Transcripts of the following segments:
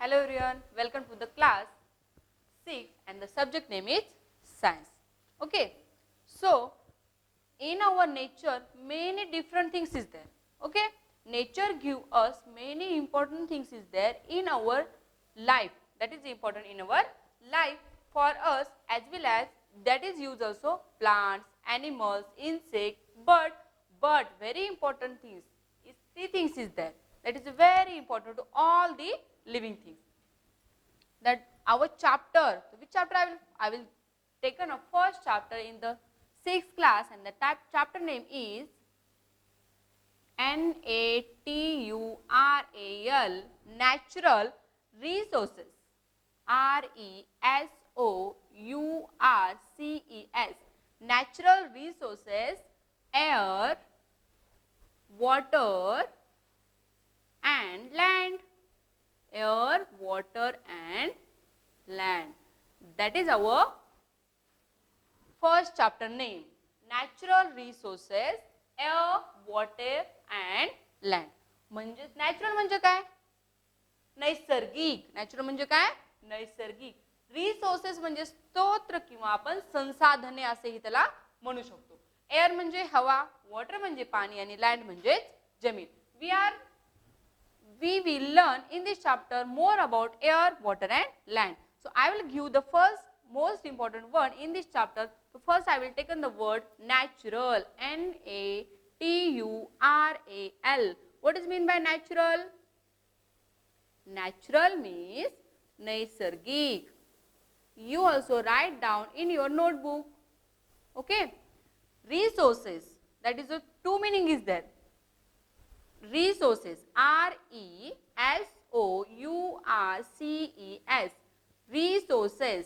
Hello everyone, welcome to the class 6 and the subject name is science. Okay, so in our nature many different things is there. Okay, nature give us many important things is there in our life, that is important in our life for us, as well as that is used also plants, animals, insect, but very important things is three things is there, that is very important to all the living things. That our chapter, which chapter I will take on a first chapter in the 6th class, and the chapter name is NATURAL, natural resources. RESOURCES, natural resources, air, water and land. Air, water and land. That is our first chapter name. Natural resources, air, water and land. म्हणजे natural म्हणजे काय? नैसर्गिक. Natural म्हणजे काय? नैसर्गिक. Resources म्हणजे स्तोत्र किंवा आपण संसाधने असेही त्याला म्हणू शकतो. एअर म्हणजे हवा, वॉटर म्हणजे पाणी आणि लँड म्हणजे जमीन. We will learn in this chapter more about air, water and land. So I will give the first most important word in this chapter. So first I will take on the word natural. NATURAL. What is mean by natural? Natural means naisargik. You also write down in your notebook. Okay. Resources. That is the two meaning is there. Resources, RESOURCES, resources.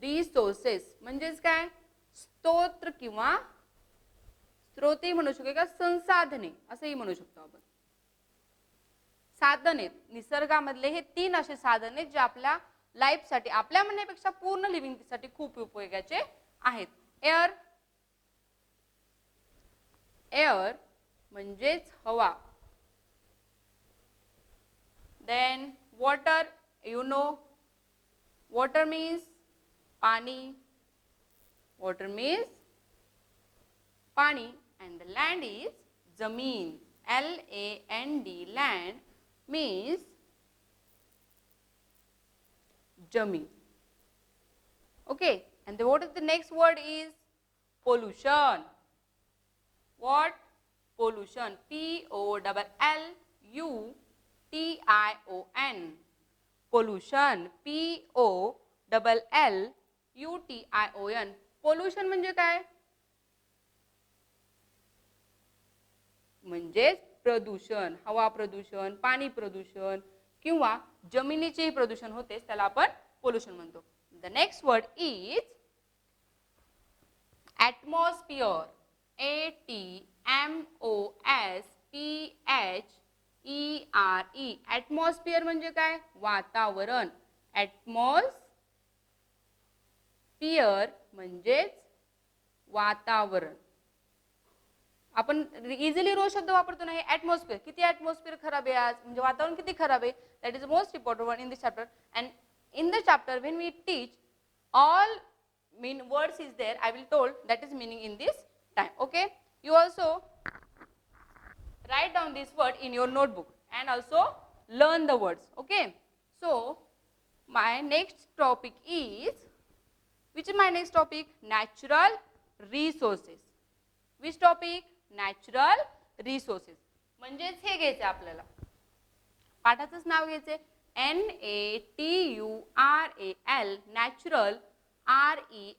Resources म्हणजेच काय? स्तोत्र किंवा स्त्रोते म्हणू शकतो का संसाधने असंही म्हणू शकतो आपण. साधने निसर्गामधले हे तीन असे साधने जे आपल्या लाईफ साठी, आपल्या म्हणण्यापेक्षा पूर्ण लिव्हिंग साठी खूप उपयोगाचे आहेत. एअर म्हणजेच हवा. Then water, you know water means पाणी. वॉटर मीन्स पाणी. and the land is जमीन. LAND, land means जमीन. Okay, and what is the next word is pollution. What? Pollution. POLLUTION. Pollution. POLLUTION. Pollution म्हणजे काय? म्हणजेच प्रदूषण. हवा प्रदूषण, पाणी प्रदूषण किंवा जमिनीचे प्रदूषण होते त्याला आपण पोल्युशन म्हणतो. The next word is atmosphere. ATMOSPHERE. Atmosphere म्हणजे काय? वातावरण. ॲटमॉस्फिअर म्हणजेच वातावरण. आपण इझिली रोज शब्द वापरतो ना हे ॲटमॉस्फिअर. किती ॲटमॉस्फिअर खराब आहे आज, म्हणजे वातावरण किती खराब आहे. That is the most important one in this chapter. And in the chapter when we teach all mean words is there, I will told that is meaning in this time. Okay, you also write down this word in your notebook and also learn the words. Okay, so my next topic is, which is my next topic? Natural resources. Which topic? Natural resources. म्हणजेच हे घ्यायचे आपल्याला, पाठाचंच नाव घ्यायचे NATURAL, natural, RESOURCES,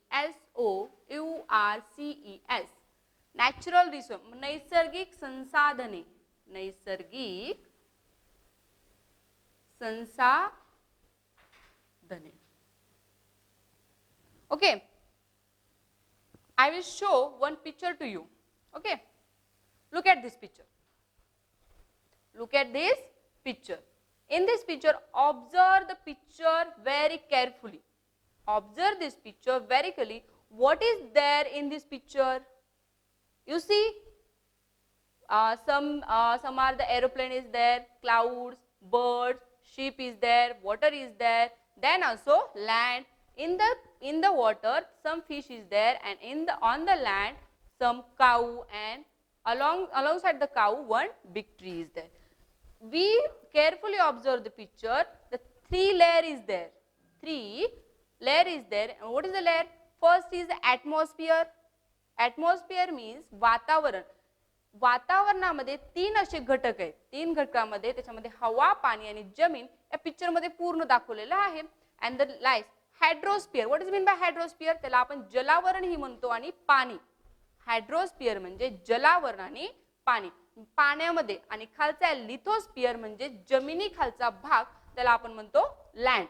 natural resource, नैसर्गिक संसाधने. नैसर्गिक संसाधने. Okay, I will show one picture to you. Okay, look at this picture. Look at this picture. In this picture, observe the picture very carefully. Observe this picture very carefully. What is there in this picture? You see, some are the aeroplane is there, clouds, birds, sheep is there, water is there, then also land. In the water some fish is there, and on the land some cow, and alongside the cow one big tree is there. We carefully observe the picture. The three layer is there. Three layer is there. And what is the layer? First is the atmosphere. Atmosphere means वातावरण. वातावरणामध्ये तीन असे घटक आहेत. तीन घटकामध्ये त्याच्यामध्ये हवा, पाणी आणि जमीन या पिक्चर मध्ये पूर्ण दाखवलेलं आहे. And the lies hydrosphere. What is mean by hydrosphere? त्याला आपण जलावरण ही म्हणतो आणि पाणी. हायड्रोस्फिअर म्हणजे जलावरण आणि पाणी. पाण्यामध्ये आणि खालचा लिथोस्फिअर म्हणजे जमिनी खालचा भाग, त्याला आपण म्हणतो लँड.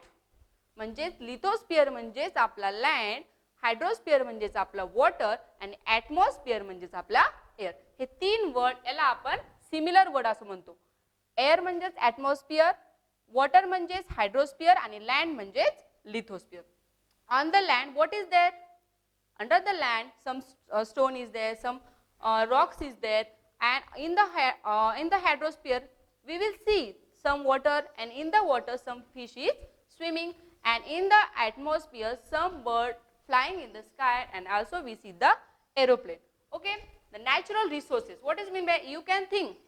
म्हणजे लिथोस्फिअर म्हणजेच आपला लँड, हायड्रोस्फिअर म्हणजेच आपला वॉटर आणि ॲटमॉस्फिअर म्हणजेच आपला एअर. हे तीन वर्ड याला आपण सिमिलर वर्ड असं म्हणतो. एअर म्हणजेच ॲटमॉस्फिअर, वॉटर म्हणजेच हायड्रोस्फिअर आणि लँड म्हणजेच lithosphere. On the land what is there? Under the land some stone is there, some rocks is there, and in the hydrosphere we will see some water, and in the water some fish is swimming, and in the atmosphere some bird flying in the sky, and also we see the aeroplane. Okay, the natural resources. What is mean by? You can think.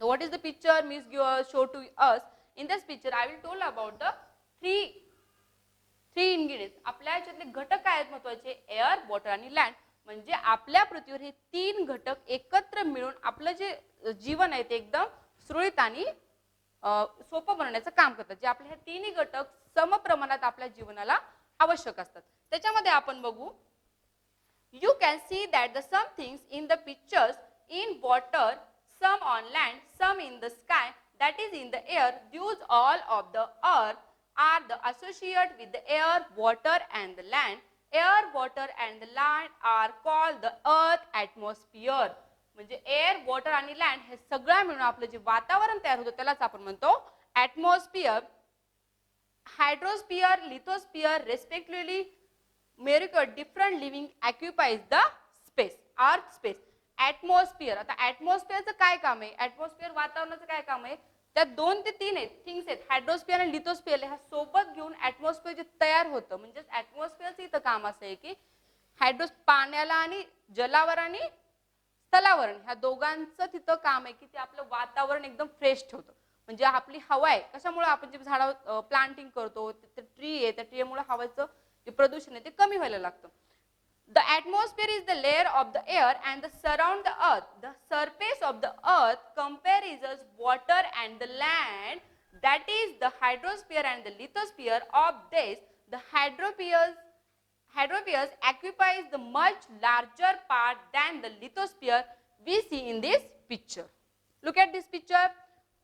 What is the picture Miss show to us? In this picture I will told about the three ingredients. आपल्या याच्यातले घटक काय आहेत महत्वाचे? Air, water आणि land. म्हणजे आपल्या पृथ्वीवर हे तीन घटक एकत्र मिळून आपलं जे जीवन आहे ते एकदम सुरळीत आणि सोपं बनवण्याचं काम करतात. जे आपले हे तिन्ही घटक समप्रमाणात आपल्या जीवनाला आवश्यक असतात. त्याच्यामध्ये आपण बघू, you can see that the some things in the pictures in water, some on land, some in the sky, that is in the air. These all of the earth are the associated with the air, water and the land. Air, water and the land are called the earth atmosphere. म्हणजे air, water आणि land हे सगळं मिळून आपलं जे वातावरण तयार होतं त्यालाच आपण म्हणतो atmosphere. Hydrosphere, lithosphere respectively make a different living occupies the space, earth space. Atmosphere, आता ॲटमॉस्फिअरचं काय काम आहे? ॲटमॉस्फिअर वातावरणाचं काय काम आहे? त्या 2 ते 3 आहेत थिंग्स आहेत, हायड्रोस्फिअर आणि लिथोस्फिअर. ह्या सोबत घेऊन ॲटमॉस्फिअर जे तयार होतं, म्हणजे ॲटमॉस्फिअरचं इथं काम असं आहे की पाण्याला आणि जलावर आणि स्थलावरण ह्या दोघांचं तिथं काम आहे की ते आपलं वातावरण एकदम फ्रेश ठेवतं. म्हणजे आपली हवा आहे, कशामुळे आपण जे झाडं प्लांटिंग करतो, ट्री आहे, त्या ट्रीमुळे हवेचं जे प्रदूषण आहे ते कमी व्हायला लागतं. The atmosphere is the layer of the air and the surround the earth. The surface of the earth comprises water and the land, that is the hydrosphere and the lithosphere. Of this, the hydrosphere occupies the much larger part than the lithosphere we see in this picture. Look at this picture.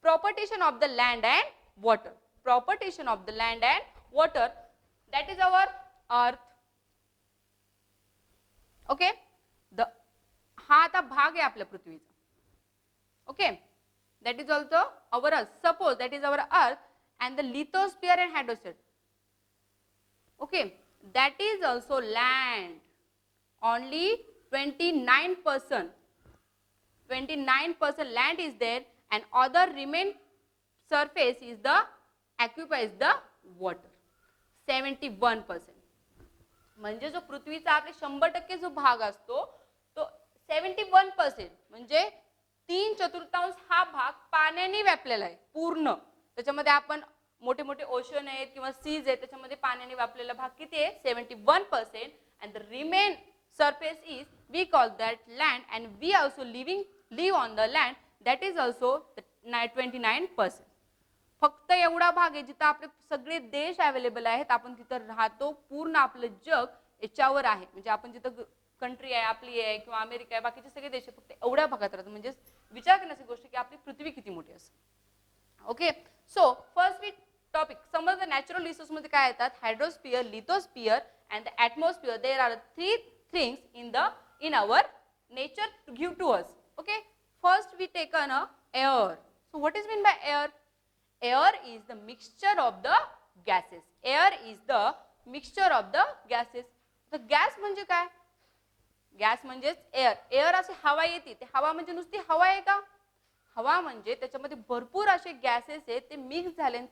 Propagation of the land and water. Propagation of the land and water, that is our earth. Okay, हा आता भाग आहे आपल्या पृथ्वीचा. Okay, that is also our earth. Suppose that is our earth and the lithosphere and hydrosphere. Okay, that is also land. Only 29% land is there, and other remain surface is the occupies the water. 71%. म्हणजे जो पृथ्वीचा आपले 100% जो भाग असतो तो 71% म्हणजे 3/4 हा भाग पाण्याने व्यापलेला आहे पूर्ण. त्याच्यामध्ये आपण मोठे मोठे ओशन आहेत किंवा सीज आहेत, त्याच्यामध्ये पाण्याने व्यापलेला भाग किती आहे? 71%. And the remain surface is we call that land, and we also live on the land, that is also 29%. फक्त एवढा भाग आहे जिथं आपले सगळे देश अवेलेबल आहेत, आपण तिथं राहतो, पूर्ण आपलं जग याच्यावर आहे. म्हणजे आपण जिथं कंट्री आहे आपली आहे किंवा अमेरिका आहे, बाकीचे सगळे देश फक्त एवढ्या भागात राहतात. म्हणजे विचार करण्याची गोष्ट की आपली पृथ्वी किती मोठी असेल. Okay, so first we topic समज द नॅचरल रिसोर्स मध्ये काय येतात? Hydrosphere, lithosphere and the atmosphere. There are 3 things in our nature to give to us. Okay, first we take on air. So what is mean by air? Air is the mixture of the gases. Air is the mixture of the gases. The gas म्हणजे काय? Gas म्हणजेच air. Air असे हवा येते, ते हवा म्हणजे नुसती हवा आहे का? हवा म्हणजे त्याच्यामध्ये भरपूर असे गॅसेस आहेत, ते मिक्स झाले आणि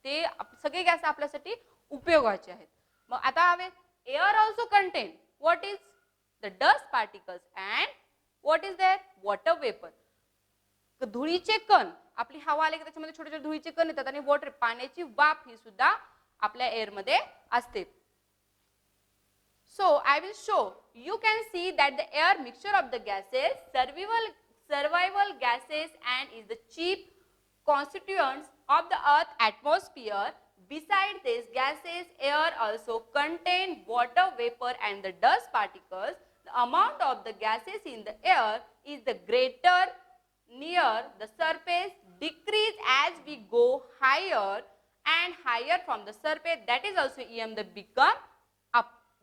ते सगळे गॅस आपल्यासाठी उपयोगाचे आहेत. मग आता हवे air also content what is the dust particles and what is that water vapour. धुळीचे कण, आपली हवा आली की त्याच्यामध्ये छोटे छोटे धुळीचे कण येतात आणि वॉटर पाण्याची वाफ ही सुद्धा आपल्या एअर मध्ये असते. So I will show, you can see that the air mixture of the gases, survival gases and is the chief constituents of the earth atmosphere. Besides these gases, air also contain water vapor and the dust particles. The amount of the gases in the air is the greater near the surface, decrease as we go higher and higher from the surface. That is also em the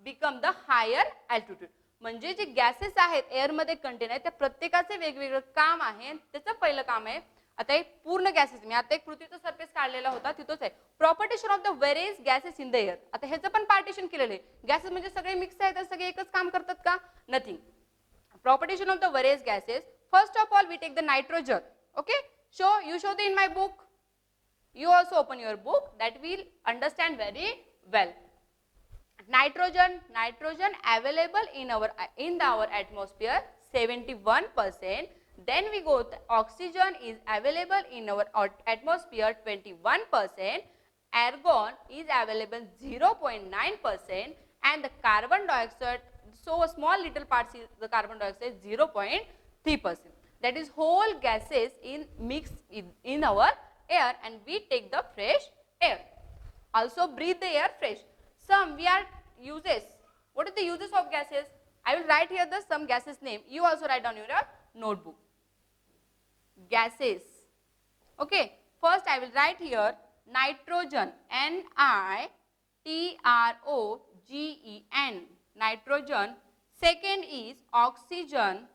become the higher altitude. म्हणजे जे gases आहेत air मध्ये content आहे त्या प्रत्येकाचे वेगवेगळं काम आहे. त्याचं पहिलं काम आहे, आता एक पूर्ण गॅसेस, मी आता एक पृथ्वीचा सरफेस काढलेला होता तिथंच आहे, proportion of the various gases in the air. आता ह्याचं पण पार्टिशन केलेलं आहे. गॅसेस म्हणजे सगळे मिक्स आहेत, सगळे एकच काम करतात का? Nothing. Properties of the various gases. First of all, we take the nitrogen. Okay, you show in my book. You also open your book, that we'll understand very well. Nitrogen available in our atmosphere 71%. Then we go to oxygen is available in our atmosphere 21%. Argon is available 0.9%, and the carbon dioxide, so small little parts is the carbon dioxide 0.3%. That is whole gases in mix in our air, and we take the fresh air. Also breathe the air fresh. Some we are uses. What is the uses of gases? I will write here the some gases name. You also write down your notebook. Gases. Okay. First I will write here nitrogen. Nitrogen. Nitrogen. Second is oxygen.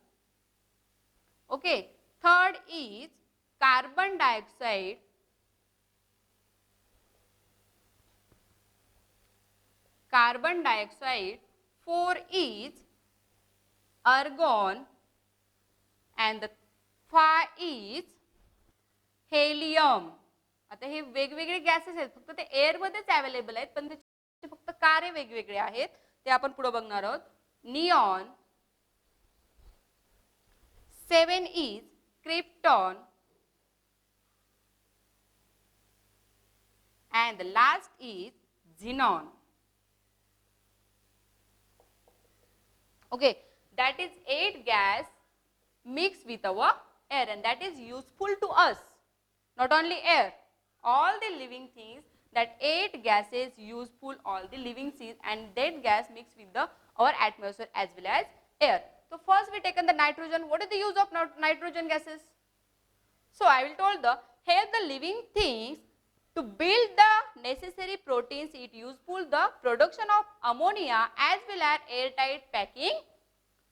Okay. Third is carbon dioxide. Carbon dioxide. 4 is argon, and the 5 is helium. आता हे वेगवेगळे gases आहेत, फक्त ते air मध्येच available आहेत, पण त्याचे फक्त कार्य वेगवेगळे आहेत, ते आपण पुढे बघणार आहोत. Neon. 7 is krypton, and the last is xenon. Okay, that is 8 gas mixed with our air, and that is useful to us. Not only air, all the living things, that 8 gases useful all the living things, and that gas mixed with our atmosphere as well as air. So first we taken the nitrogen. What is the use of nitrogen gases? So I will told the help the living things to build the necessary proteins. It useful the production of ammonia as well as airtight packing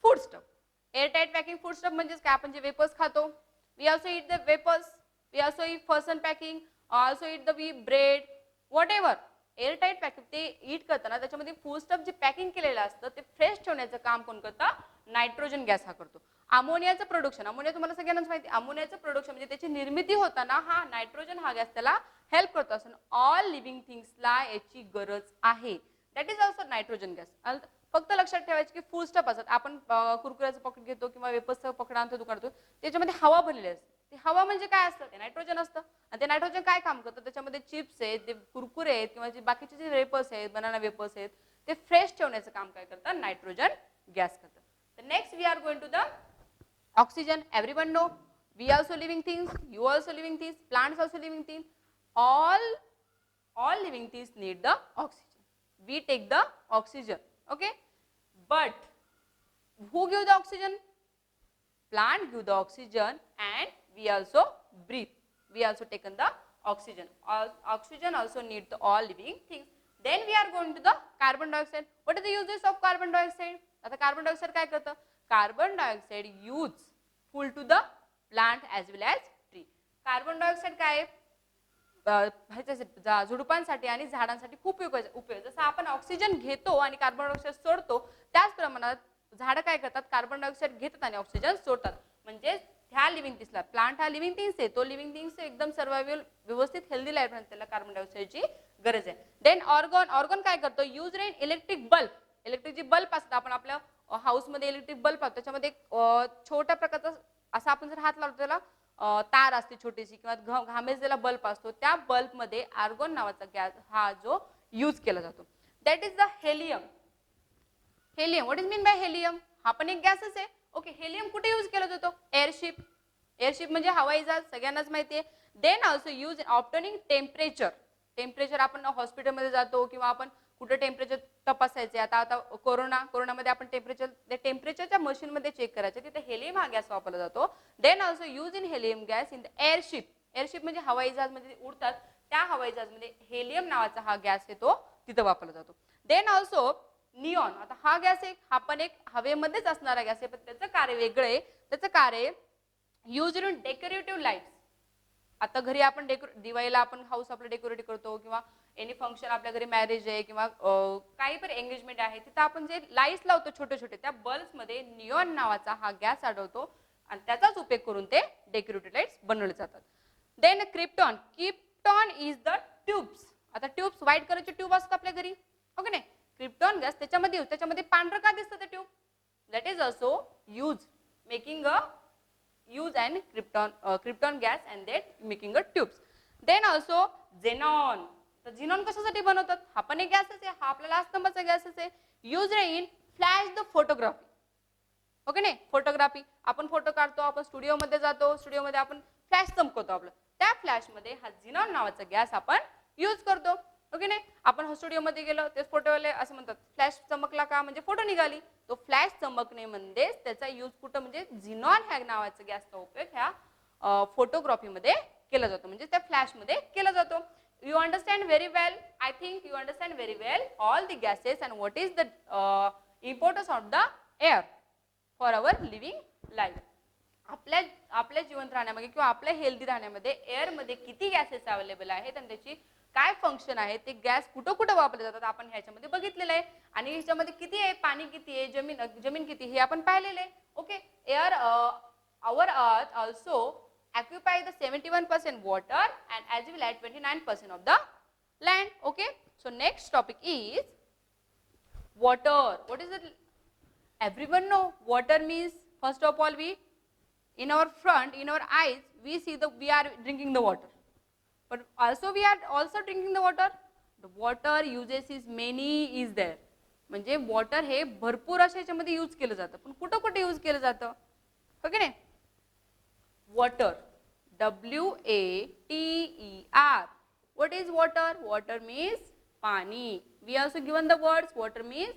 foodstuff. Airtight packing foodstuff म्हणजेच काय, आपण जे vapours खातो, we also eat the vapors, we also eat frozen packing, also eat the bread, whatever. Airtight packing ते ईट करताना त्याच्यामध्ये फूडस्टफ जे packing केलेलं असतं ते फ्रेश ठेवण्याचं काम कोण करतं? नायट्रोजन गॅस हा करतो. अमोनियाचं प्रोडक्शन, अमोनिया तुम्हाला सगळ्यांनाच माहिती, अमोनियाचं प्रोडक्शन म्हणजे त्याची निर्मिती होताना हा नायट्रोजन हा गॅस त्याला हेल्प करतो. असं ऑल लिव्हिंग थिंग्सला याची गरज आहे. That is also nitrogen gas. फक्त लक्षात ठेवायचं की फूडस्टफ असतात, आपण कुरकुऱ्याचं पॉकेट घेतो किंवा वेपर्सचं पॉकेट आणतो दुकानातून, त्याच्यामध्ये हवा भरलेली असते. ते हवा म्हणजे काय असतं? ते नायट्रोजन असतं. आणि ते नायट्रोजन काय काम करतं? त्याच्यामध्ये चिप्स आहेत, ते कुरकुरे आहेत किंवा जे बाकीचे जे वेपर्स आहेत, बनाना वेपर्स आहेत, ते फ्रेश ठेवण्याचं काम काय करतात? नायट्रोजन गॅस करतात. तर next we are going to the oxygen. Everyone know we also living things, you also living things, plants also living things, all living things need the oxygen. We take the oxygen. Okay, but who give the oxygen? Plant give the oxygen, and we also breathe. We also taken the oxygen. Oxygen also need the all living things. Then we are going to the carbon dioxide. What are the uses of carbon dioxide? आता carbon dioxide काय करतं? Carbon dioxide useful to the plant as well as tree. Carbon dioxide काय आहे? झुडपांसाठी आणि झाडांसाठी खूप उपयोग. जसं आपण ऑक्सिजन घेतो आणि कार्बन डायऑक्साइड सोडतो, त्याच प्रमाणात झाडं काय करतात, कार्बन डायऑक्साईड घेतात आणि ऑक्सिजन सोडतात. म्हणजे ह्या लिव्हिंग थिंग्सला, प्लांट हा लिव्हिंग थिंग्स आहे, तो लिव्हिंग थिंग्स एकदम सर्वायवल व्यवस्थित हेल्दी लाईफ राहते, त्याला कार्बन डायऑक्साईडची गरज आहे. देन ऑर्गन काय करतो, use in electric bulb. Electric जी बल्ब असतात, आपण आपल्या हाऊसमध्ये इलेक्ट्रिक बल्ब पाहतो, त्याच्यामध्ये छोट्या प्रकारचा असा आपण जर हात लावतो त्याला तार असते छोटीशी किंवा घामेजलेला बल्ब असतो, त्या बल्बमध्ये आर्गॉन नावाचा गॅस हा जो यूज केला जातो. That is the helium. Helium, what is mean bye helium? हा पण एक गॅसच आहे. ओके, हेलियम कुठे यूज केला जातो? एअरशिप. एअरशिप म्हणजे हवाई जहाज, सगळ्यांनाच माहिती आहे. Then also use in obtaining temperature. Temperature आपण हॉस्पिटलमध्ये जातो किंवा आपण कुठे टेम्परेचर तपासायचे, आता कोरोनामध्ये आपण टेम्परेचरच्या मशीनमध्ये चेक करायचे, तिथे हेलियम हा गॅस वापरला जातो. Then also use in helium gas in the airship. Airship म्हणजे हवाई जहाज मध्ये उडतात, त्या हवाई जहाजमध्ये हेलियम नावाचा हा गॅस आहे तो तिथे वापरला जातो. Then also neon. आता हा गॅस आहे, हा पण एक हवेमध्येच असणारा गॅस आहे, पण त्याचं कार्य वेगळं आहे. त्याचं कार्य यूज इन डेकोरेटिव्ह लाईट्स. आता घरी आपण दिवाळीला आपण हाऊस आपलं डेकोरेट करतो किंवा एनी फंक्शन आपल्या घरी मॅरेज आहे किंवा काही पण एंगेजमेंट आहे, तिथं आपण जे लाईट्स लावतो छोटे छोटे, त्या बल्ब्स मध्ये निऑन नावाचा हा गॅस आढळतो आणि त्याचाच उपयोग करून ते डेकोरेटिव्ह लाईट्स बनवले जातात. Then krypton. Krypton is the tubes. आता ट्यूब्स, व्हाईट कलरचे ट्यूब असतात आपल्या घरी, ओके नाही? क्रिप्टॉन गॅस त्याच्यामध्ये पांढरं का दिसतं ते tube? That is also use making a use and krypton gas and that making a tubes. Then also xenon. तर xenon कशासाठी बनवतात? हा पण एक गॅसच आहे, हा आपला लास्ट नंबरचा गॅसच आहे. Use in flash the photography. Okay नाही? फोटोग्राफी, आपण फोटो काढतो, आपण स्टुडिओमध्ये जातो, स्टुडिओमध्ये आपण फ्लॅश चमकवतो आपलं, त्या फ्लॅशमध्ये हा xenon नावाचा गॅस आपण यूज करतो. ओके नाही? आपण स्टुडिओमध्ये गेलो, ते फोटोवाले असं म्हणतात फ्लॅश चमकला का म्हणजे फोटो निघाली. तो फ्लॅश चमकणे म्हणजेच त्याचा यूज कुठं, म्हणजे झिनॉन ह्या नावाचा गॅसचा उपयोग ह्या फोटोग्राफीमध्ये केला जातो, म्हणजे त्या फ्लॅशमध्ये केला जातो. You understand very well. I think you understand very well all the gases and what is the importance of the air for our living life. आपल्या जिवंत राहण्यामध्ये किंवा आपल्या हेल्दी राहण्यामध्ये एअरमध्ये किती गॅसेस अवेलेबल आहेत आणि त्याची काय फंक्शन आहे, ते गॅस कुठं कुठं वापरले जातात आपण ह्याच्यामध्ये बघितलेलं आहे. आणि ह्याच्यामध्ये किती आहे, पाणी किती आहे, जमीन किती, हे आपण पाहिलेलं आहे. Okay, air our earth also occupy the 71% water and as well as 29% of the land. Okay, so next topic is water. What is it? Everyone know water means, first of all, we in our front, in our eyes, we see we are drinking the water, but also we are also drinking the water. The water uses is many is there. म्हणजे water हे भरपूर अशा याच्यामध्ये use केलं जातं, पण कुठं कुठे यूज केलं जातं, हो की नाही? Water, WATER. What is water? Water means पाणी. We also given the words water means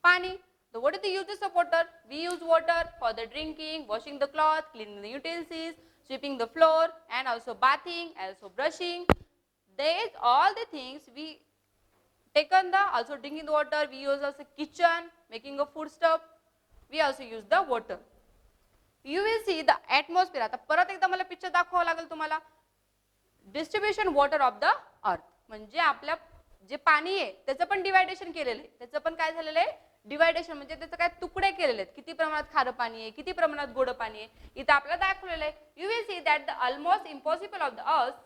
पाणी. So what is the uses of water? We use water for the drinking, washing the cloth, cleaning the utensils, sweeping the floor, and also bathing, also brushing. These all the things we taken the also drinking the water. We use also kitchen, making a food stuff. We also use the water. You will see the atmosphere. आता परत एकदा मला picture दाखवावं लागेल तुम्हाला. Distribution water of the earth, म्हणजे आपल्या जे पाणी आहे त्याचं पण डिवायडेशन केलेलं आहे. त्याचं पण काय झालेलं आहे, डिवायडेशन, म्हणजे त्याचं काय तुकडे केलेले आहेत, किती प्रमाणात खारं पाणी आहे, किती प्रमाणात गोड पाणी आहे, इथं आपल्याला दाखवलेलं आहे. You will see that the almost impossible of the earth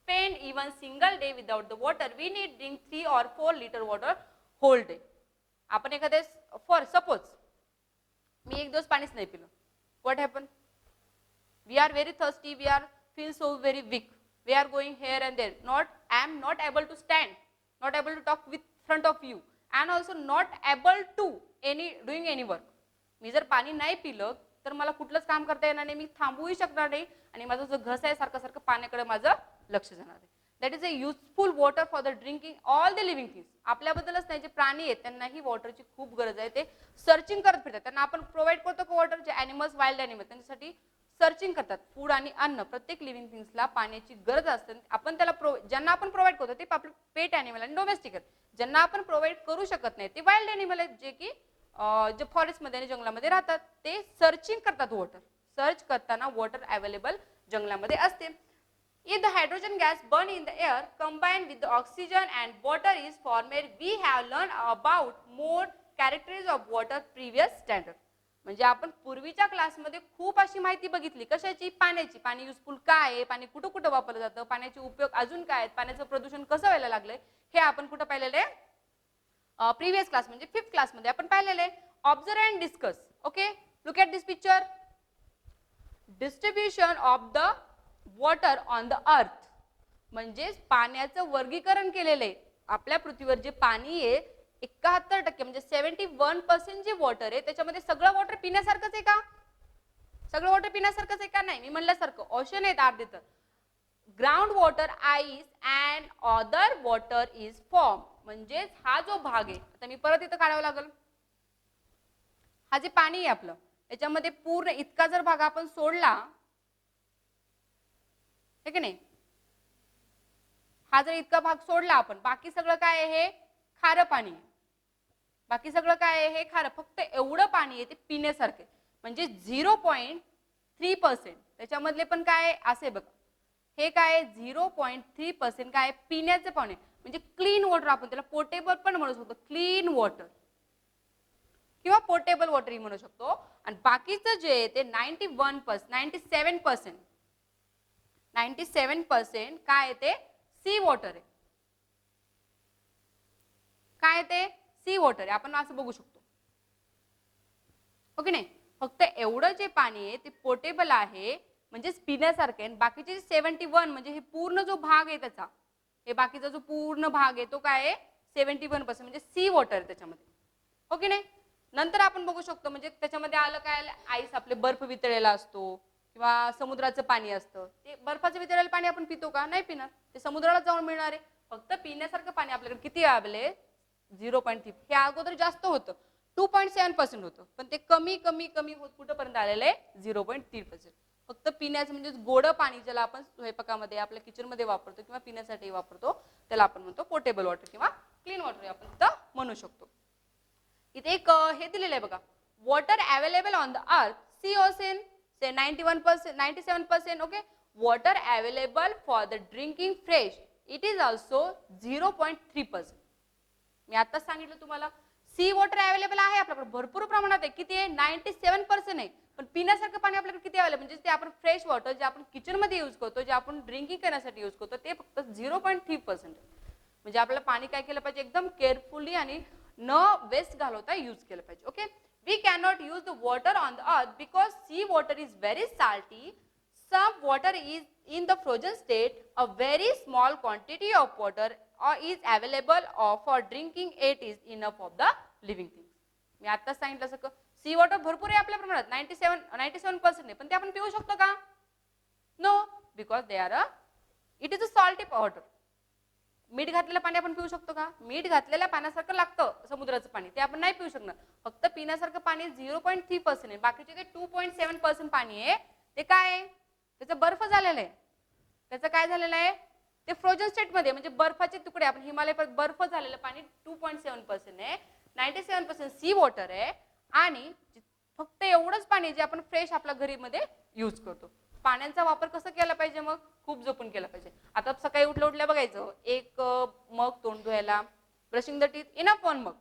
spend even single day without the water. We need drink 3 or 4 liter water whole day. आपण एखाद्या फॉर सपोज मी एक दिवस पाणीच नाही पिलं, what happen? We are very thirsty, we are feel so very weak, we are going here and there, I am not able to stand, not able to talk with front of you, and also not able to doing any work. मी जर पाणी नाही पिलं तर मला कुठलंच काम करता येणार नाही, मी थांबूही शकणार नाही आणि माझं जो घस आहे सारखं सारखं पाण्याकडे माझं लक्ष जाणार आहे. That is a useful water for the drinking all the living things. आपल्याबद्दलच नाही, जे प्राणी आहेत त्यांनाही वॉटरची खूप गरज आहे, ते सर्चिंग करत फिरतात. त्यांना आपण प्रोव्हाइड करतो का वॉटर? जे ॲनिमल्स, वाईल्ड ॲनिमल, त्यांच्यासाठी सर्चिंग करतात. फूड आणि अन्न, प्रत्येक लिव्हिंग थिंग्सला पाण्याची गरज असते. आपण त्याला ज्यांना आपण प्रोव्हाइड करतो ते आपले पेट ॲनिमल आणि डोमेस्टिक आहेत. ज्यांना आपण प्रोव्हाइड करू शकत नाही ते वाईल्ड ॲनिमल आहेत, जे की जे फॉरेस्टमध्ये आणि जंगलामध्ये राहतात. ते सर्चिंग करतात वॉटर. सर्च करताना वॉटर अवेलेबल जंगलामध्ये असते. If the hydrogen gas burn in the air combined with the oxygen and water is formed, we have learned about more characteristics of water previous standard. म्हणजे आपण पूर्वीच्या क्लासमध्ये खूप अशी माहिती बघितली कशाची, पाण्याची. पाणी युजफुल काय आहे, पाणी कुठं कुठं वापरलं जातं, पाण्याचे उपयोग अजून काय आहेत, पाण्याचं प्रदूषण कसं व्हायला लागलंय, हे आपण कुठं पाहिलेलं आहे, प्रिव्हियस क्लास म्हणजे 5th क्लासमध्ये आपण पाहिलेलं आहे. Observe and discuss. Okay, look at this picture. Distribution of the water on the earth. म्हणजे पाण्याचं वर्गीकरण केलेलं आहे. आपल्या पृथ्वीवर जे पाणी आहे 71% म्हणजे 71% जे वॉटर आहे त्याच्यामध्ये सगळं वॉटर पिण्यासारखंच आहे का? सगळं वॉटर पिण्यासारखंच आहे का? नाही. मी म्हणल्यासारखं ओशन आहेत अर्धे तर. Ground water, ice and other water is form. म्हणजेच हा जो भाग आहे, आता मी परत इथं काढावं लागेल. हा जे पाणी आहे आपलं याच्यामध्ये पूर्ण इतका जर भाग आपण सोडला, ठीक आहे नाही, हा जर इतका भाग सोडला आपण, बाकी सगळं काय आहे, हे खारं पाणी आहे. बाकी सगळं काय आहे, हे खारं. फक्त एवढं पाणी आहे ते पिण्यासारखे, म्हणजे 0.3%. त्याच्यामधले पण काय असे बघा, हे काय 0.3% काय पिण्याचे पाणी, म्हणजे क्लीन वॉटर. आपण त्याला पोटेबल पण म्हणू शकतो, क्लीन वॉटर किंवा पोर्टेबल वॉटर म्हणू शकतो. आणि बाकीचं जे ते 97% काय आहे ते सी वॉटर आहे. काय ते सी वॉटर आहे, आपण असं बघू शकतो. ओके नाही, फक्त एवढं जे पाणी आहे ते पोर्टेबल आहे म्हणजे पिण्यासारखे. आणि बाकीचे 71 म्हणजे हे पूर्ण जो भाग आहे त्याचा, हे बाकीचा जो पूर्ण भाग आहे तो काय आहे 71% म्हणजे सी वॉटर आहे त्याच्यामध्ये. ओके नाही. नंतर आपण बघू शकतो म्हणजे त्याच्यामध्ये आलं काय, आईस आपले बर्फ वितळलेला असतो किंवा समुद्राचं पाणी असतं. ते बर्फाचं वितळलेलं पाणी आपण पितो का? नाही पिणार. ते समुद्राला जाऊन मिळणार आहे. फक्त पिण्यासारखं पाणी आपल्याकडे किती आहे, 0.3. हे अगोदर जास्त होतं, 2.7% होतं, पण ते कमी कमी कमी होत कुठंपर्यंत आलेलं आहे 0.3%. फक्त पिण्याचं म्हणजे गोडं पाणी ज्याला आपण स्वयंपाकामध्ये आपल्या किचनमध्ये वापरतो किंवा पिण्यासाठी वापरतो त्याला आपण म्हणतो पोर्टेबल वॉटर किंवा क्लीन वॉटर आपण म्हणू शकतो. इथे एक हे दिलेलं आहे बघा, water available on the earth, sea ocean से 91%, 97%. Okay, water available for the drinking fresh it is also 0.3%. मी आताच सांगितलं तुम्हाला, सी वॉटर अवेलेबल आहे आपल्याकडे भरपूर प्रमाणात आहे. किती आहे? 97% आहे. पण पिण्यासारखं पाणी आपल्याकडे किती अवेलेबल, म्हणजे ते आपण फ्रेश वॉटर जे आपण किचनमध्ये यूज करतो, जे आपण ड्रिंकिंग करण्यासाठी यूज करतो ते फक्त 0.3%. म्हणजे आपल्याला पाणी काय केलं पाहिजे, एकदम केअरफुली आणि न वेस्ट घालवता यूज केलं पाहिजे. Okay, we cannot use the water on the earth because sea water is very salty. Some water is in the frozen state. A very small quantity of water is available for drinking. It is enough of the living things. मी आता सांगितलं सगळं, C water भरपूर आहे आपल्या प्रमाणात, 97% आहे, पण ते आपण पिऊ शकतो का? No, because they are it is a salty water. मीठ घातलेलं पाणी आपण पिऊ शकतो का? मीठ घातलेल्या पाण्यासारखं लागतं समुद्राचं पाणी, ते आपण नाही पिऊ शकणार. फक्त पिण्यासारखं पाणी 0.3% आहे. बाकीचे जे 2.7% पाणी आहे ते काय आहे, त्याचं बर्फ झालेलं आहे. त्याचं काय झालेलं आहे, ते फ्रोजन स्टेट मध्ये, म्हणजे बर्फाचे तुकडे. आपण हिमालय पर बर्फ झालेलं पाणी 2.7% आहे, 97% सी वॉटर आहे. आणि फक्त एवढंच पाणी जे आपण फ्रेश आपल्या घरीमध्ये यूज करतो. पाण्याचा वापर कसा केला पाहिजे, मग खूप जपून केला पाहिजे. आता सकाळी उठल्या उठल्या बघायचं, एक मग तोंड धुवायला, brushing the teeth, enough 1 mug.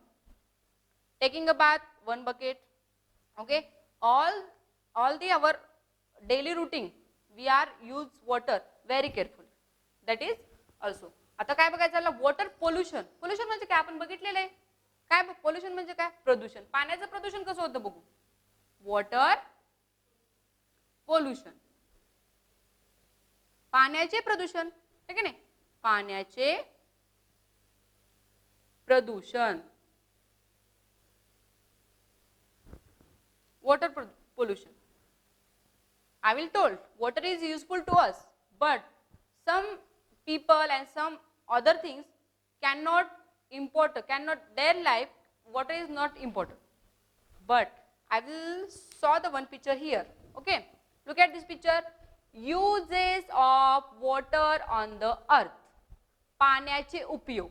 Taking a bath 1 bucket. Okay, all the our daily routine we are use water very carefully. That is also. आता काय बघायचं झालं, वॉटर पोल्युशन. पोल्युशन म्हणजे काय आपण बघितलेलं आहे. काय पोल्युशन म्हणजे काय? प्रदूषण. पाण्याचं प्रदूषण कसं होतं बघू. वॉटर पोल्युशन, पाण्याचे प्रदूषण, ठीक आहे नाही, पाण्याचे प्रदूषण, water pollution. I will told water is useful to us, but some people and some other things cannot their life water is not important. But I will saw the one picture here. Okay, look at this picture. Uses of water on the earth. पाण्याचे उपयोग.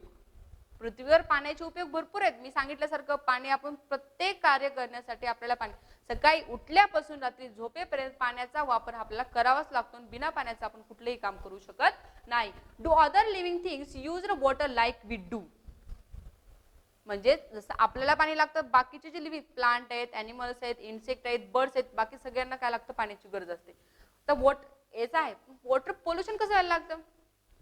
पृथ्वीवर पाण्याचे उपयोग भरपूर आहेत. मी सांगितल्यासारखं पाणी आपण प्रत्येक कार्य करण्यासाठी आपल्याला पाणी, सकाळी उठल्यापासून रात्री झोपेपर्यंत पाण्याचा वापर आपल्याला करावाच लागतो. बिना पाण्याचा आपण कुठलेही काम करू शकत नाही. Do other living things use water like we do. म्हणजे जसं आपल्याला पाणी लागतं, बाकीचे जे लिव्हिंग प्लांट आहेत, ॲनिमल्स आहेत, इन्सेक्ट आहेत, बर्ड्स आहेत, बाकी सगळ्यांना काय लागतं, पाण्याची गरज असते. तर याचा आहे वॉटर पोल्युशन कसं व्हायला लागतं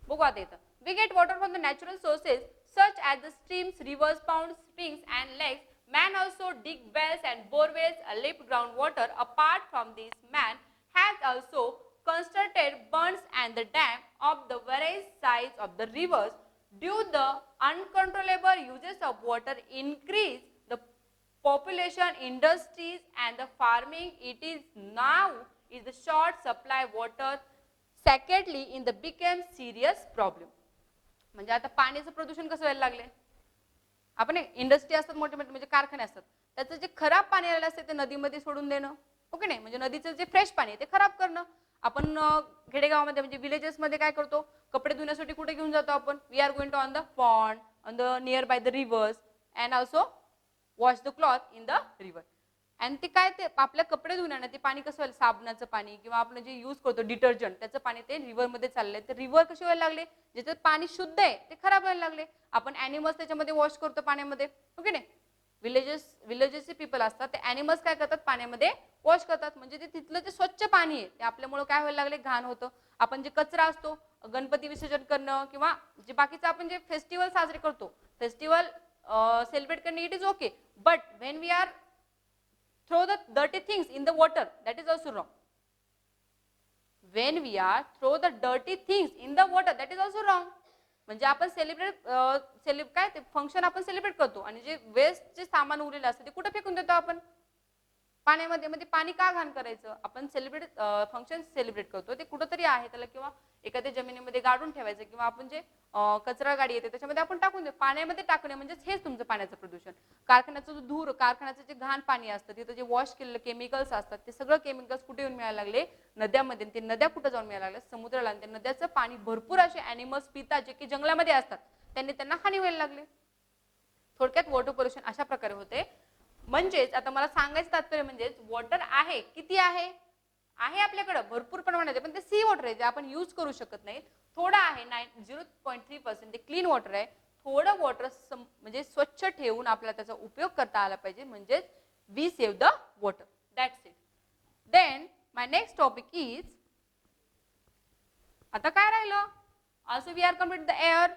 बघू आता इथं. We get water from the natural sources such as the streams, rivers, ponds, springs and lakes. Man also dig wells and borewells, lift groundwater. Apart from this, man has also constructed bunds and the dam of the various sides of the rivers. Due the uncontrollable uses of water increase the population, industries and the farming, it is now is the short supply water. Secondly, in the became serious problem. म्हणजे आता पाण्याचं प्रदूषण कसं व्हायला लागले, आपण industry असतात मोठे मोठे म्हणजे कारखाने असतात, त्याचं जे खराब पाणी आलेलं असते ते नदीमध्ये सोडून देणं, ओके नाही, म्हणजे नदीचं जे फ्रेश पाणी आहे ते खराब करणं. आपण खेडेगावामध्ये म्हणजे विलेजेस मध्ये काय करतो, कपडे धुण्यासाठी कुठे घेऊन जातो आपण, we are going to on the pond, on the near by the rivers and also wash the cloth in the river. आणि ते काय, ते आपल्या कपडे धुण्यानं ते पाणी कसं व्हायला, साबणाचं पाणी किंवा आपण जे यूज करतो डिटर्जंट त्याचं पाणी ते रिव्हर मध्ये चाललंय. तर रिव्हर कसे व्हायला लागले, ज्याच्यात पाणी शुद्ध आहे ते खराब व्हायला लागले. आपण ॲनिमल्स त्याच्यामध्ये वॉश करतो पाण्यामध्ये, ओके नाही, विलेजेसचे पीपल असतात ते ॲनिमल्स काय करतात, पाण्यामध्ये वॉश करतात. म्हणजे ते तिथलं जे स्वच्छ पाणी आहे ते आपल्यामुळे काय व्हायला लागले, घाण होतं. आपण जे कचरा असतो, गणपती विसर्जन करणं किंवा जे बाकीचं आपण जे फेस्टिवल साजरे करतो, फेस्टिवल सेलिब्रेट करणे, it is okay, but when we are throw the dirty things in the water, that is also wrong. When we are throw the dirty things in the water, that is also wrong. म्हणजे आपण काय ते function आपण celebrate करतो आणि जे waste जे सामान उरलेलं असतं ते कुठे फेकून देतो आपण, पाण्यामध्ये. म्हणजे पाणी का घाण करायचं, आपण फंक्शन सेलिब्रेट करतो ते कुठंतरी आहे त्याला, किंवा एखाद्या जमिनीमध्ये गाडून ठेवायचं, किंवा आपण जे कचरा गाडी येते त्याच्यामध्ये आपण टाकून देतो, पाण्यामध्ये टाकणे म्हणजे हेच तुमचं पाण्याचं प्रदूषण. कारखान्याचं जो धूर, कारखान्याचं जे घाण पाणी असतं तिथं जे वॉश केलेलं केमिकल्स असतात ते सगळं केमिकल्स कुठे येऊन मिळायला लागले, नद्यामध्ये. ते नद्या कुठं जाऊन मिळायला लागल्या, समुद्राला. आणि ते नद्याचं पाणी भरपूर असे ॲनिमल्स पितात जे की जंगलामध्ये असतात, त्यांना हानी व्हायला लागले. थोडक्यात वॉटर पोल्युशन अशा प्रकारे होते. म्हणजेच आता मला सांगायचं तात्पर्य म्हणजे वॉटर आहे, किती आहे आपल्याकडे भरपूर प्रमाणात, पण ते सी वॉटर आहे जे आपण यूज करू शकत नाही. थोडं आहे 0.3% ते क्लीन वॉटर आहे. थोडं वॉटर म्हणजे स्वच्छ ठेवून आपल्याला त्याचा उपयोग करता आला पाहिजे, म्हणजे we save the water, that's it. Then my next topic is, आता काय राहिलं, also we are complete the air,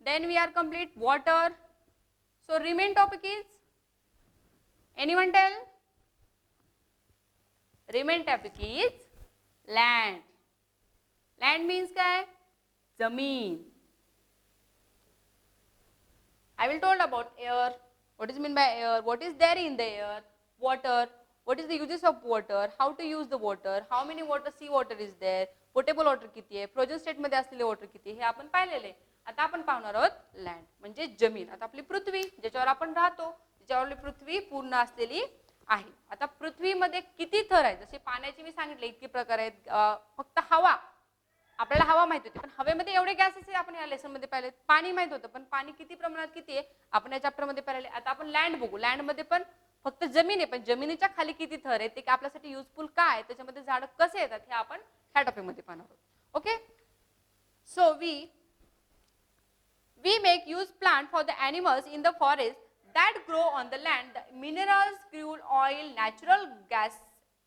then we are complete water. So remain topic is, anyone tell? Remain topic is land. Land means काय, जमीन. I will told about air. What is mean by air? What is there in the air? Water. What is the uses of water? How to use the water? How many sea water is there? Potable water किती आहे? Frozen state मध्ये असलेले water किती आहे? हे आपण पाहिलेले. आता आपण पाहणार आहोत लँड म्हणजे जमीन. आता आपली पृथ्वी ज्याच्यावर आपण राहतो, ज्याच्यावर पृथ्वी पूर्ण असलेली आहे. आता पृथ्वीमध्ये किती थर आहेत, जसे पाण्याचे मी सांगितले इतके प्रकार आहेत. फक्त हवा, आपल्याला हवा माहित होती, पण हवेमध्ये एवढे गॅसेस आपण या लेसन मध्ये पाहिले. पाणी माहित होतं, पण पाणी किती प्रमाणात किती आहे आपण या चॅप्टर मध्ये पाहिले. आता आपण लँड बघू. लँड मध्ये पण फक्त जमीन आहे, पण जमिनीच्या खाली किती थर आहे, ते आपल्यासाठी युजफुल काय, त्याच्यामध्ये झाडं कसे येतात हे आपण ह्या टॉपिक मध्ये पाहणार आहोत. Okay, so we make use plant for the animals in the forest that grow on the land. The minerals, crude oil, natural gas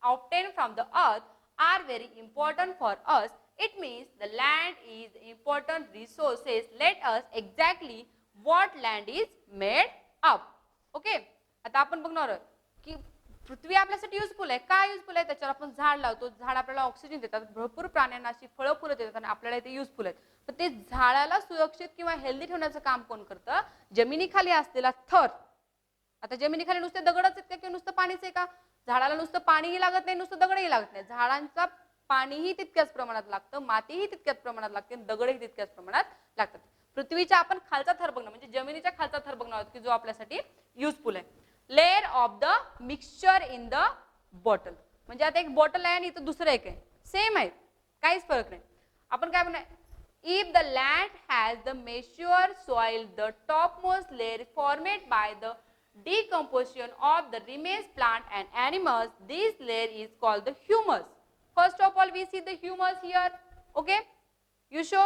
obtained from the earth are very important for us. It means the land is important resources. Let us exactly what land is made up. Okay, आता आपण बघणार आहोत की पृथ्वी आपल्यासाठी useful आहे. काय useful आहे, त्याच्यावर आपण झाड लावतो, झाड आपल्याला ऑक्सिजन देतात, भरपूर प्राण्यांना अशी फळं फुलं देतात आणि आपल्याला ते युजफुल आहेत. पण ते झाडाला सुरक्षित किंवा हेल्दी ठेवण्याचं काम कोण करतं, जमिनीखाली असलेला थर. आता जमिनीखाली नुसते दगडच आहेत का किंवा नुसतं पाणीच आहे का, झाडाला नुसतं पाणीही लागत नाही, नुसतं दगडही लागत नाही. झाडांचा पाणीही तितक्याच प्रमाणात लागतं, मातीही तितक्याच प्रमाणात लागते, दगडही तितक्याच प्रमाणात लागतात. पृथ्वीचा आपण खालचा थर बघणार म्हणजे जमिनीच्या खालचा थर बघणार आहोत की जो आपल्यासाठी युजफुल आहे. Layer of the mixture in the bottle. म्हणजे आता एक बॉटल आहे आणि इथं दुसरं एक आहे, सेम आहे, काहीच फरक नाही. आपण काय म्हणणार, if the land has the mature soil, the topmost layer formed by the decomposition of the remains plant and animals, this layer is called the humus. First of all we see the humus here. Okay, you show,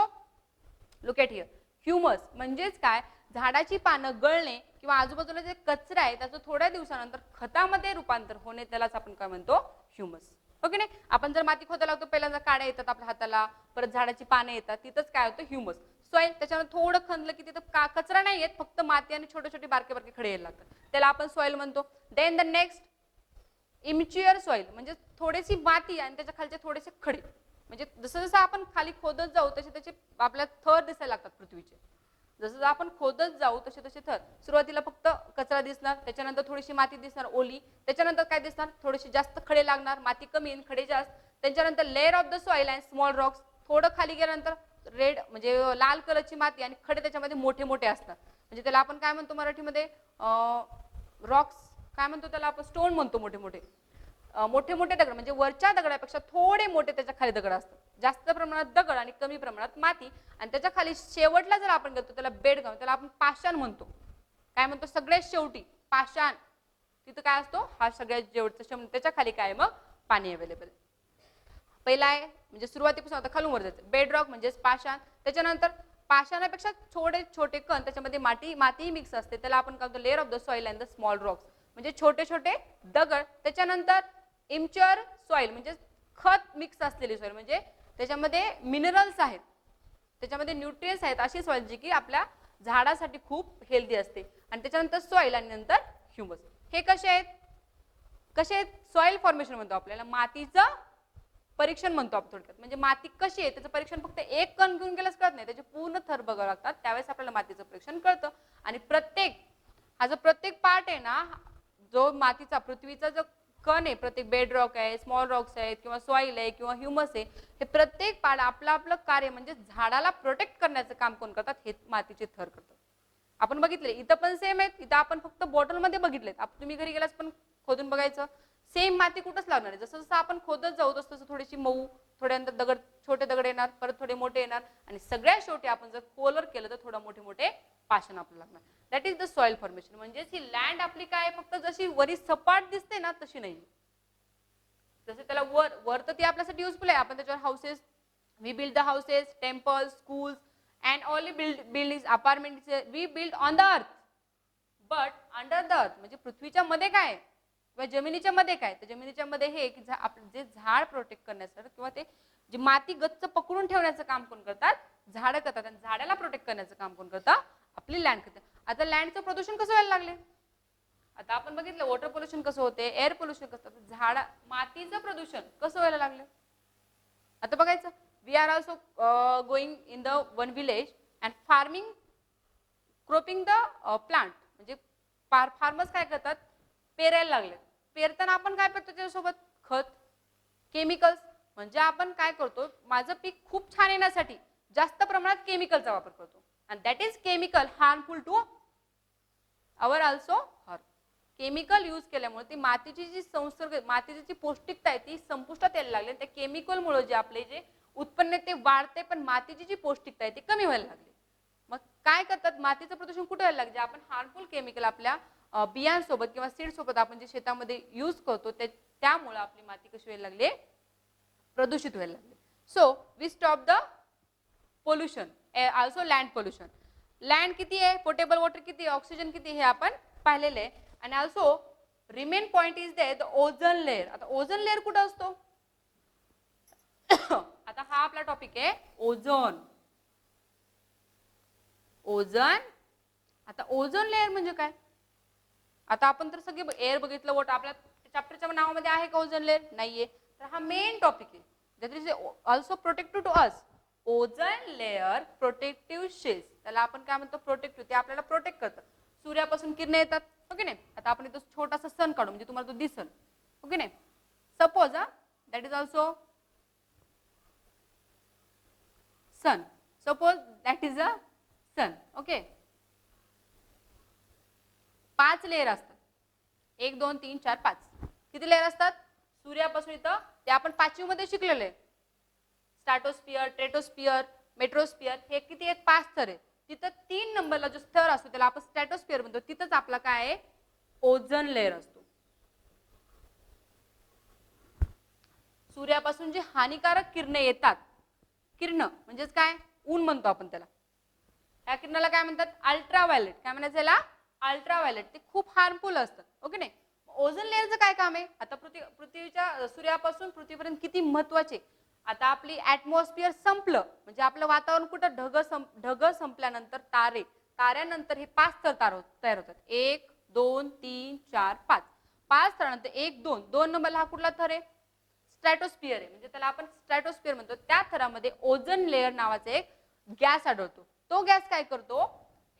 look at here. Humus म्हणजेच काय, झाडाची पानं गळणे किंवा आजूबाजूला जे कचरा आहे त्याचं थोड्या दिवसानंतर खतामध्ये रूपांतर होणे, त्यालाच आपण काय म्हणतो, ह्युमस. ओके नाही, आपण जर माती खोदायला लागतो पहिल्यांदा काड्या येतात आपल्या हाताला, परत झाडाची पाने येतात, तिथंच काय होतं, ह्युमस. सॉइल त्याच्यावर थोडं खणलं की तिथं कचरा नाही येत, फक्त माती आणि छोटे छोटे बारके बारके खडे यायला लागतात, त्याला आपण सॉइल म्हणतो. देन द नेक्स्ट इमच्युअर सॉइल म्हणजे थोडीशी माती आणि त्याच्या खालचे थोडेसे खडे, म्हणजे जसं जसं आपण खाली खोदत जाऊ तसे त्याचे आपल्या थर दिसायला लागतात पृथ्वीचे. जसं जसं आपण खोदत जाऊ तसे तसे थर, सुरुवातीला फक्त कचरा दिसणार, त्याच्यानंतर थोडीशी माती दिसणार ओली, त्याच्यानंतर काय दिसणार, थोडेसे जास्त खडे लागणार, माती कमी आणि खडे जास्त, त्याच्यानंतर layer of the soil and small Roxx, थोडं खाली गेल्यानंतर रेड म्हणजे लाल कलरची माती आणि खडे त्याच्यामध्ये मोठे मोठे असतात, म्हणजे त्याला आपण काय म्हणतो मराठीमध्ये, रॉक्स काय म्हणतो त्याला आपण, स्टोन म्हणतो, मोठे मोठे मोठे मोठे दगड, म्हणजे वरच्या दगडापेक्षा थोडे मोठे त्याच्या खाली दगड असतात, जास्त प्रमाणात दगड आणि कमी प्रमाणात माती, आणि त्याच्या खाली शेवटला जर आपण गेलो त्याला बेडगाव, त्याला आपण पाषाण म्हणतो. काय म्हणतो, सगळ्यात शेवटी पाषाण, तिथं काय असतो, हा सगळ्यात शेवटचा, त्याच्या खाली काय मग पाणी अवेलेबल. पहिला आहे म्हणजे सुरुवातीपासून आता खालून वर जायचं, बेडरॉक म्हणजे पाषाण, त्याच्यानंतर पाषाणापेक्षा थोडे छोटे कण, त्याच्यामध्ये माती मिक्स असते, त्याला आपण काय म्हणतो, layer of the soil and the small Roxx म्हणजे छोटे छोटे दगड, त्याच्यानंतर इमच्युअर सॉइल म्हणजे खत मिक्स असलेली सॉइल, म्हणजे त्याच्यामध्ये मिनरल्स आहेत, त्याच्यामध्ये न्यूट्रियन्स आहेत, अशी सॉइल जी की आपल्या झाडासाठी खूप हेल्दी असते. आणि त्याच्यानंतर सॉइल आणि नंतर ह्युमस. हे कसे आहेत, सॉइल फॉर्मेशन म्हणतो आपल्याला, मातीचं परीक्षण म्हणतो आपण थोडक्यात, म्हणजे माती कशी आहे त्याचं परीक्षण फक्त एक कण घेऊन गेल्यास कळत नाही, त्याचे पूर्ण थर बघावं लागतात, त्यावेळेस आपल्याला मातीचं परीक्षण कळतं. आणि हा जो प्रत्येक पार्ट आहे ना, जो मातीचा पृथ्वीचा जो कण आहे, प्रत्येक बेड रॉक आहे, स्मॉल रॉक्स आहेत किंवा सॉइल आहे किंवा ह्युमस आहे, हे प्रत्येक पार्ट आपलं आपलं कार्य म्हणजे झाडाला प्रोटेक्ट करण्याचं काम कोण करतात, हे मातीचे थर करतात. आपण बघितले इथं पण सेम आहेत, इथं आपण फक्त बॉटलमध्ये बघितलेत, तुम्ही घरी गेलास पण खोदून बघायचं, सेम माती कुठंच लागणार आहे. जसं जसं आपण खोदत जाऊ तसं थोडीशी मऊ, थोड्यानंतर दगड, छोटे दगड येणार, परत थोडे मोठे येणार, आणि सगळ्यात शेवटी आपण जर कोलर केलं तर थोडा मोठे मोठे पाषाण आपल्याला लागणार. That is the soil formation. म्हणजे ही लँड आपली काय फक्त जशी वरी सपाट दिसते ना तशी नाही, जसं त्याला वर तर ती आपल्यासाठी युजफुल आहे, आपण त्याच्यावर houses, we build the houses, temples, schools and all buildings, apartments we build on the earth, but under the earth म्हणजे पृथ्वीच्या मध्ये काय किंवा जमिनीच्या मध्ये काय, तर जमिनीच्या मध्ये हे की जे झाड प्रोटेक्ट करण्याचं किंवा ते जे माती गच्च पकडून ठेवण्याचं काम कोण करतात, झाडं करतात, आणि झाडाला प्रोटेक्ट करण्याचं काम कोण करतात, आपली लँड करतात. आता लँडचं प्रदूषण कसं व्हायला लागले, आता आपण बघितलं वॉटर पोल्युशन कसं होते, एअर पोल्युशन कसं होतं, मातीचं प्रदूषण कसं व्हायला लागलं. आता बघायचं, we are also going in the one village and farming, cropping the plant, म्हणजे फार्मर्स काय करतात, पेरायला लागले, पेरताना आपण काय करतो त्याच्यासोबत खत, केमिकल्स, म्हणजे आपण काय करतो, माझं पीक खूप छान येण्यासाठी जास्त प्रमाणात केमिकलचा वापर करतो, आणि that is chemical harmful to our also her. Chemical use केल्यामुळे ती मातीची जी मातीची जी पौष्टिकता आहे ती संपुष्टात यायला लागली, त्या केमिकलमुळे जे आपले जे उत्पन्न ते वाढते, पण मातीची जी पौष्टिकता आहे ती कमी व्हायला लागली. मग काय करतात, मातीचं प्रदूषण कुठे व्हायला लागले, आपण हार्मफुल केमिकल आपल्या बियांसोबत किंवा सीड सोबत आपण जे शेतामध्ये यूज करतो त्यामुळे आपली माती कशी व्हायला लागली, प्रदूषित व्हायला लागली. So we stop the pollution, also land pollution. Land किती आहे, पोटेबल वॉटर किती, ऑक्सिजन किती, हे आपण पाहिलेलं आहे. आणि also remain point is the ozone layer. आता ओझोन लेअर कुठं असतो, आता हा आपला टॉपिक आहे ओझोन. आता ओझोन लेअर म्हणजे काय, आता आपण तर सगळे एअर बघितलं, वॉटर आपल्या चॅप्टरच्या नावामध्ये आहे का ओझोन लेअर, नाहीये. तर हा मेन टॉपिक आहे, that is also protective to us. Ozone layer protective shells, त्याला आपण काय म्हणतो, प्रोटेक्टिव्ह, ते आपल्याला प्रोटेक्ट करतं. सूर्यापासून किरणे येतात, ओके नाही. आता आपण इथं छोटासा सन काढू म्हणजे तुम्हाला तो दिसल, ओके नाही. Suppose that is also sun, suppose that is a sun, okay. 5 layer असतात, 1 2 3 4 5. किती लेअर असतात, सूर्यापासून इथं ते आपण 5वी मध्ये शिकलेले, स्ट्रॅटोस्फियर, ट्रेटोस्फियर, मेट्रोस्फियर, हे किती आहेत, 5 थर आहेत. तिथं 3 नंबरला जो स्तर असतो त्याला आपण स्ट्रॅटोस्फियर म्हणतो, तिथंच आपला काय आहे, ओझोन लेअर असतो. सूर्यापासून जे हानिकारक किरणे येतात, किरण म्हणजेच काय, ऊन म्हणतो आपण त्याला, ह्या किरणाला काय म्हणतात? अल्ट्राव्हायलेट. काय म्हणायचं याला? अल्ट्राव्हायलेट. ते खूप हार्मफुल असतात. ओके नाही? ओझोन लेअरचं काय काम आहे? आता पृथ्वीच्या सूर्यापासून पृथ्वीपर्यंत किती महत्वाचे. आता आपली ऍटमॉस्फिअर संपलं म्हणजे आपलं वातावरण कुठं ढग संपल्यानंतर ताऱ्यानंतर हे 5 थर तयार होतात. 1 2 3 4 5. 5 थरानंतर 1 2 2 नंबरला हा कुठला थर आहे? स्ट्रॅटोस्फिअर आहे. म्हणजे त्याला आपण स्ट्रॅटोस्फिअर म्हणतो. त्या थरामध्ये ओझोन लेअर नावाचा एक गॅस आढळतो. तो गॅस काय करतो?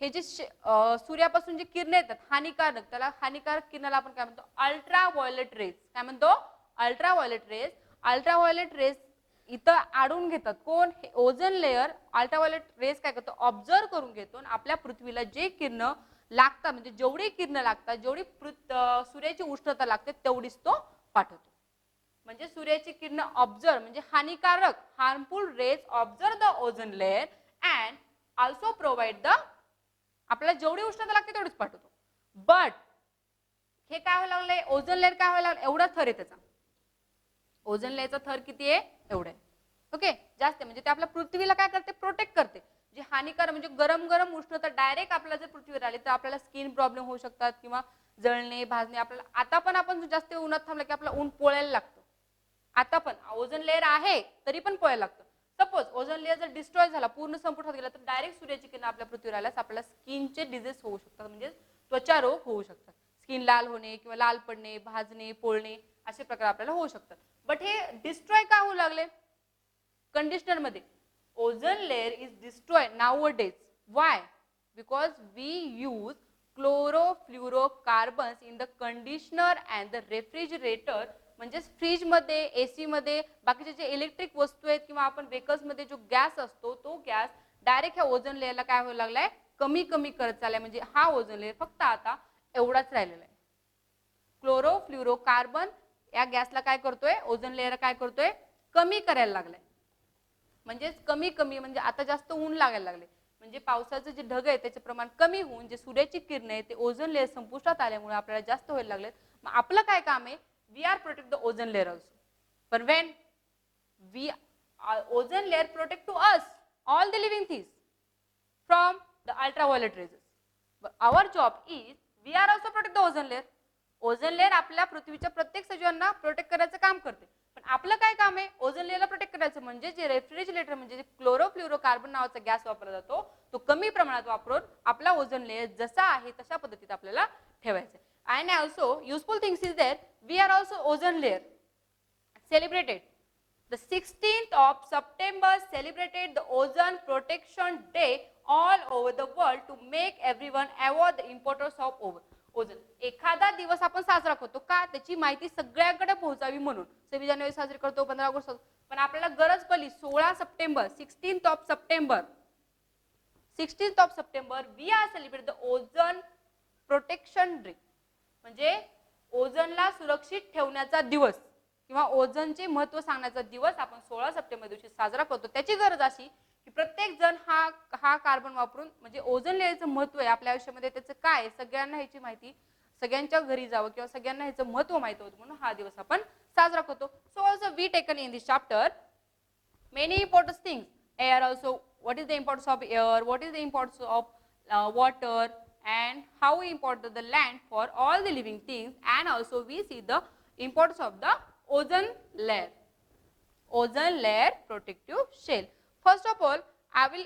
हे जे सूर्यापासून जे किरणे येतात हानिकारक, त्याला हानिकारक किरणाला आपण काय म्हणतो? Ultraviolet rays. काय म्हणतो? Ultraviolet raise. अल्ट्राव्हायोलेट रेज इथं अडवून घेतात. कोण? हे ओझोन लेअर अल्ट्राव्हायोलेट रेज काय करतो? ऑब्झर्व करून घेतो आणि आपल्या पृथ्वीला जे किरण लागतात म्हणजे जेवढी किरण लागतात, जेवढी सूर्याची उष्णता लागते तेवढीच तो पाठवतो. म्हणजे सूर्याची किरण ऑब्झर्व म्हणजे हानिकारक harmful rays observe the ozone layer and also provide the, आपल्याला जेवढी उष्णता लागते तेवढीच पाठवतो. बट हे काय व्हायला लागलंय? ओझोन लेअर काय व्हायला लागलं? एवढा थर आहे त्याचा. ओझोन लेअरचा थर किती आहे? एवढा आहे. ओके, जास्त आहे. म्हणजे ते आपल्या पृथ्वीला काय करते? प्रोटेक्ट करते. जे हानिकारक म्हणजे गरम गरम उष्णता डायरेक्ट आपल्याला जर पृथ्वीवर आली तर आपल्याला स्किन प्रॉब्लेम होऊ शकतात किंवा जळणे भाजणे. आपल्याला आता पण आपण जास्त उन्हात थांबलं की आपल्याला ऊन पोळायला लागतं. आता पण ओझोन लेअर आहे तरी पण पोळायला लागतं. सपोज ओझोन लेअर जर डिस्ट्रॉय झाला, पूर्ण संपुष्टात गेला, तर डायरेक्ट सूर्याची किरण आपल्या पृथ्वीवर आल्यास आपल्याला स्किनचे डिझीज होऊ शकतात. म्हणजे त्वचा रोग होऊ शकतात. स्किन लाल होणे किंवा लाल पडणे, भाजणे, पोळणे असे प्रकार आपल्याला होऊ शकतात. बट हे डिस्ट्रॉय का होऊ लागले? कंडिशनर मध्ये ozone layer is destroy nowadays. Why? Because we use chlorofluorocarbons in the conditioner and the refrigerator. म्हणजे फ्रीज मध्ये, एसी मध्ये, बाकीचे जे इलेक्ट्रिक वस्तू आहेत किंवा आपण व्हेकल्स मध्ये जो गॅस असतो तो गॅस डायरेक्ट ह्या ओझोन लेअरला काय व्हायला लागलाय? कमी कमी करत चाललाय. म्हणजे हा ओझोन लेअर फक्त आता एवढाच राहिलेला आहे. क्लोरोफ्लोरोकार्बन या गॅसला काय करतोय? ओझोन लेअर काय करतोय? कमी करायला लागलाय. म्हणजेच कमी कमी म्हणजे आता जास्त ऊन लागायला लागले. म्हणजे पावसाचं जे ढग आहे त्याचे प्रमाण कमी होऊन जे सूर्याची किरण आहे ते ओझोन लेअर संपुष्टात आल्यामुळे आपल्याला जास्त व्हायला लागले. मग आपलं काय काम आहे? We are protect the ozone layer also. पण when we ozone layer protect to us all the living things from the ultraviolet rays. But our job is we are also protect the ozone layer. Ozone layer आपल्या पृथ्वीच्या प्रत्येक सजीवांना protect करायचं काम करते. पण आपलं काय काम आहे? ओझोन लेअरला प्रोटेक्ट करायचं. म्हणजे जे रेफ्रिजरेटर म्हणजे जे क्लोरोफ्लोरोकार्बन नावाचा गॅस वापरला जातो तो कमी प्रमाणात वापरून आपला ओझोन लेअर जसा आहे तशा पद्धतीत आपल्याला ठेवायचा आहे. And also useful things is there. We are also ozone layer celebrated. The 16th of September celebrated the Ozone Protection Day all over the world to make everyone aware the importance of ozone. एखादा दिवस आपण साजरा करतो का? त्याची माहिती सगळ्यांकडे पोहोचावी म्हणून. 26 जानेवारी साजरी करतो, 15 ऑगस्ट. पण आपल्याला गरज पडली 16 September, 16th of September. 16th of September we are celebrate the Ozone Protection Day. म्हणजे ओझोनला सुरक्षित ठेवण्याचा दिवस किंवा ओझोनचे महत्त्व सांगण्याचा दिवस आपण 16 सप्टेंबर दिवशी साजरा करतो. त्याची गरज अशी की प्रत्येक जण हा कार्बन वापरून म्हणजे ओझोन लेअरचं महत्त्व आहे आपल्या आयुष्यामध्ये त्याचं काय सगळ्यांना ह्याची माहिती सगळ्यांच्या घरी जावं किंवा सगळ्यांना ह्याचं महत्त्व माहित होतं म्हणून हा दिवस आपण साजरा करतो. So also we taken in this chapter many important things. Air also, what is the importance of air, what is the importance of water, and how important the land for all the living things. And also we see the importance of the ozone layer. Ozone layer protective shell. First of all, I will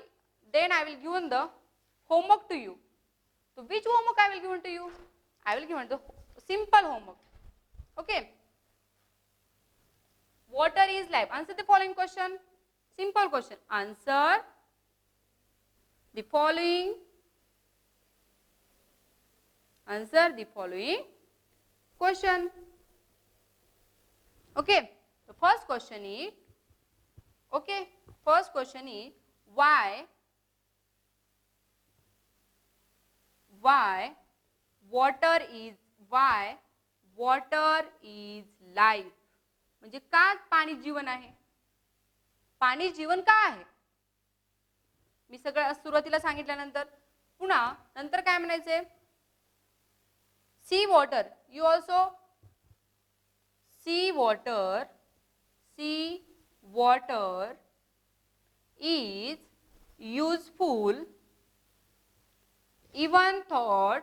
give the homework to you. So which homework I will give to you? I will give the simple homework. Okay. Water is life. Answer the following question. Simple question. Answer the following. Answer the following question. Okay. The first question is, okay, first question is why water is life. म्हणजे का पाणी जीवन आहे? पाणी जीवन का आहे? मी सगळं सुरुवातीला सांगितल्यानंतर पुन्हा नंतर काय म्हणायचे? C water. You also see water is useful even thought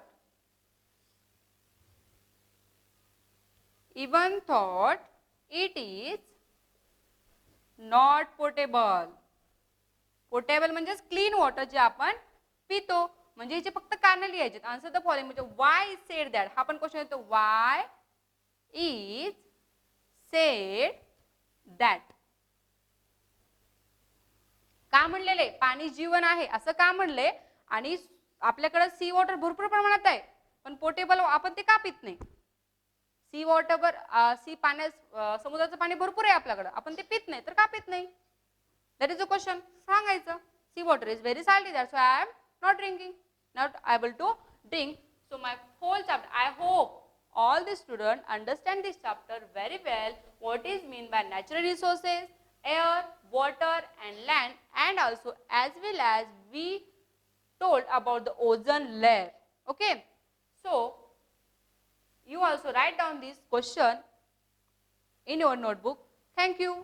it is not potable. Potable म्हणजेच क्लीन वॉटर जे आपण पितो. म्हणजे जे फक्त कारण लिहायचे. आन्सर द फॉलोइंग म्हणजे वाय सेड दॅट. हा पण क्वेश्चन येतो वाय इज सेड दॅट. का म्हणलेले पाणी जीवन आहे असं का म्हणले आणि आपल्याकडे सी वॉटर भरपूर प्रमाणात आहे पण पोटेबल आपण ते का पित नाही. सी वॉटर सी पाण्यात समुद्राचं पाणी भरपूर आहे आपल्याकडे आपण ते पित नाही तर का पित नाही. That is a question. सांगायचं sea water is very salty that's why I am not drinking, not able to drink. So my whole chapter, I hope all the students understand this chapter very well. What is mean by natural resources, air, water and land, and also as well as we told about the ozone layer. Okay, so you also write down this question in your notebook. Thank you.